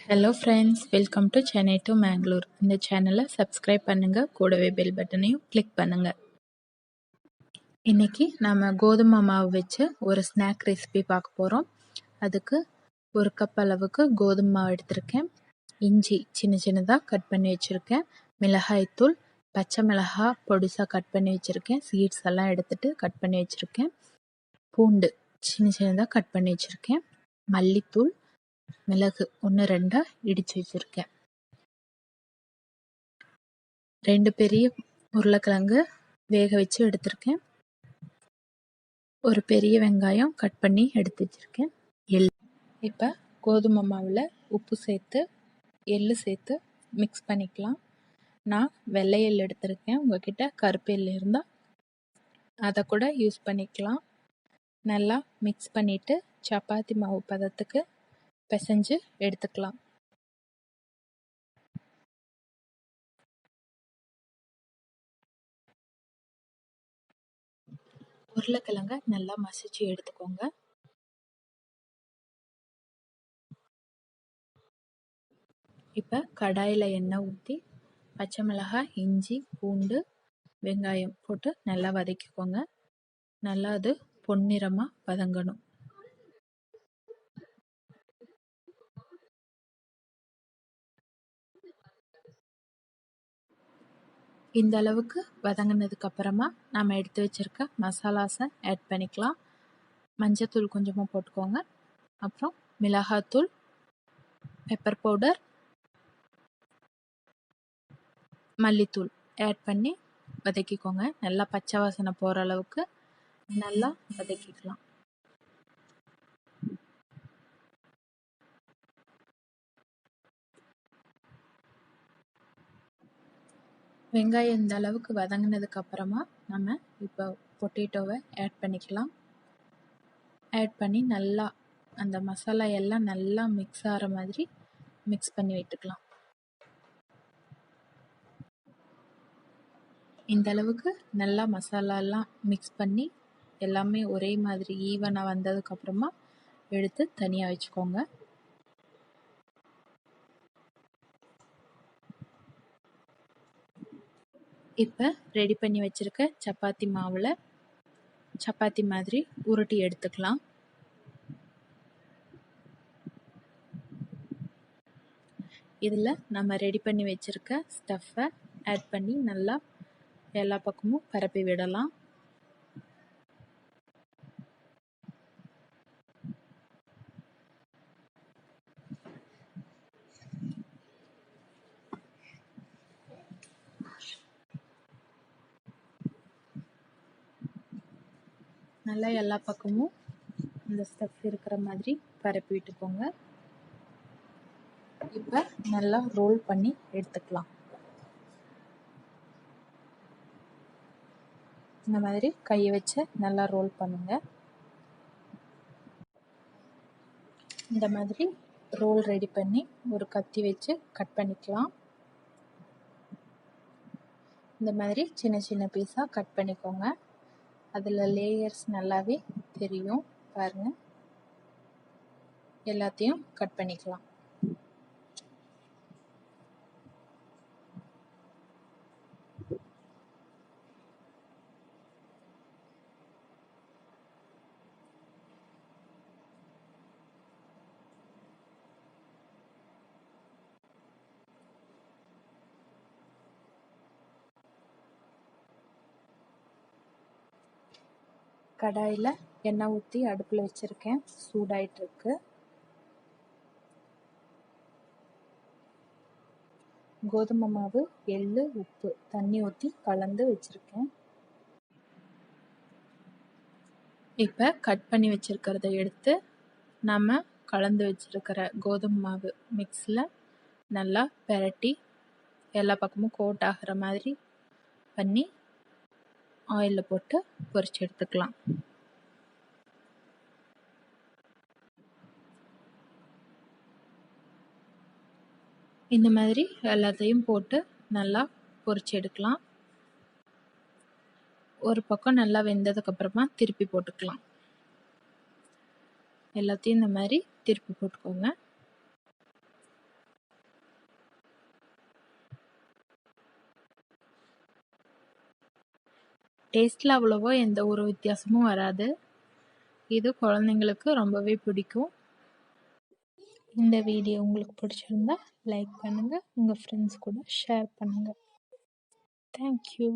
Hello friends, welcome to Chennai to Mangalore. இந்த சேனலை subscribe பண்ணுங்கள், கூடவே பெல் பட்டனையும் கிளிக் பண்ணுங்கள். இன்றைக்கி நம்ம கோதுமை மாவு வச்சு ஒரு ஸ்நாக் ரெசிபி பார்க்க போகிறோம். அதுக்கு ஒரு கப் அளவுக்கு கோதுமை மாவு எடுத்திருக்கேன். இஞ்சி சின்ன சின்னதாக கட் பண்ணி வச்சுருக்கேன். மிளகாய்த்தூள், பச்சை மிளகாய் பொடிசாக கட் பண்ணி வச்சுருக்கேன். சீட்ஸ் எல்லாம் எடுத்துகிட்டு கட் பண்ணி வச்சுருக்கேன். பூண்டு சின்ன சின்னதாக கட் பண்ணி வச்சுருக்கேன். மல்லித்தூள், மிளகு 1-2 இடித்து வச்சுருக்கேன். 2 பெரிய உருளைக்கிழங்கு வேக வச்சு எடுத்திருக்கேன். ஒரு பெரிய வெங்காயம் கட் பண்ணி எடுத்து வச்சுருக்கேன். இப்போ கோதுமை மாவில் உப்பு சேர்த்து எள்ளு சேர்த்து மிக்ஸ் பண்ணிக்கலாம். நான் வெள்ளை எள் எடுத்திருக்கேன். உங்ககிட்ட கருப்பு எள் இருந்தால் அதை கூட யூஸ் பண்ணிக்கலாம். நல்லா மிக்ஸ் பண்ணிவிட்டு சப்பாத்தி மாவு பதத்துக்கு பிசைஞ்சு எடுத்துக்கலாம். உருளைக்கிழங்க நல்லா மசிச்சு எடுத்துக்கோங்க. இப்போ கடாயில் எண்ணெய் ஊற்றி பச்சை மிளகாய், இஞ்சி, பூண்டு, வெங்காயம் போட்டு நல்லா வதக்கிக்கோங்க. நல்லா அது பொன்னிறமாக வதங்கணும். இந்த அளவுக்கு வதங்கினதுக்கு அப்புறமா நம்ம எடுத்து வச்சிருக்க மசாலாஸை ஆட் பண்ணிக்கலாம். மஞ்சத்தூள் கொஞ்சமாக போட்டுக்கோங்க. அப்புறம் மிளகாத்தூள், பெப்பர் பவுடர், மல்லித்தூள் ஆட் பண்ணி வதக்கிக்கோங்க. நல்லா பச்சை வாசனை போகிற அளவுக்கு நல்லா வதக்கிக்கலாம். வெங்காயம் இந்த அளவுக்கு வதங்கினதுக்கு அப்புறமா நம்ம இப்போ பொட்டேட்டோவை ஆட் பண்ணிக்கலாம். ஆட் பண்ணி நல்லா அந்த மசாலா எல்லாம் நல்லா மிக்ஸ் ஆகிற மாதிரி மிக்ஸ் பண்ணி விட்டுக்கலாம். இந்த அளவுக்கு நல்லா மசாலாலாம் மிக்ஸ் பண்ணி எல்லாமே ஒரே மாதிரி ஈவனாக வந்ததுக்கப்புறமா எடுத்து தனியாக வச்சுக்கோங்க. இப்போ ரெடி பண்ணி வச்சுருக்க சப்பாத்தி மாவில் சப்பாத்தி மாதிரி உருட்டி எடுத்துக்கலாம். இதில் நம்ம ரெடி பண்ணி வச்சுருக்க ஸ்டஃப்பை ஆட் பண்ணி நல்லா எல்லா பக்கமும் பரப்பி விடலாம். நல்லா எல்லா பக்கமும் இந்த ஸ்டஃப் இருக்கிற மாதிரி பரப்பி விட்டுக்கோங்க. இப்போ நல்லா ரோல் பண்ணி எடுத்துக்கலாம். இந்த மாதிரி கையை வச்சு நல்லா ரோல் பண்ணுங்க. இந்த மாதிரி ரோல் ரெடி பண்ணி ஒரு கத்தி வச்சு கட் பண்ணிக்கலாம். இந்த மாதிரி சின்ன சின்ன பீஸாக கட் பண்ணிக்கோங்க. அதில் லேயர்ஸ் நல்லாவே தெரியும் பாருங்க. எல்லாத்தையும் கட் பண்ணிக்கலாம். கடாயில் எண்ணெய் ஊற்றி அடுப்பில் வச்சுருக்கேன். சூடாயிட்டிருக்கு. கோதுமை மாவு, எள்ளு, உப்பு தண்ணி ஊற்றி கலந்து வச்சுருக்கேன். இப்போ கட் பண்ணி வச்சுருக்கிறத எடுத்து நம்ம கலந்து வச்சுருக்கிற கோதுமை மாவு மிக்ஸில் நல்லா பெரட்டி எல்லா பக்கமும் கோட் ஆகிற மாதிரி பண்ணி ஆயிலில் போட்டு பொரிச்சு எடுத்துக்கலாம். இந்த மாதிரி எல்லாத்தையும் போட்டு நல்லா பொரிச்சு எடுக்கலாம். ஒரு பக்கம் நல்லா வெந்ததுக்கப்புறமா திருப்பி போட்டுக்கலாம். எல்லாத்தையும் இந்த மாதிரி திருப்பி போட்டுக்கோங்க. டேஸ்ட்டில் அவ்வளோவா எந்த ஒரு வித்தியாசமும் வராது. இது குழந்தைங்களுக்கு ரொம்பவே பிடிக்கும். இந்த வீடியோ உங்களுக்கு பிடிச்சிருந்தா லைக் பண்ணுங்கள், உங்கள் ஃப்ரெண்ட்ஸ் கூட ஷேர் பண்ணுங்கள். தேங்க்யூ.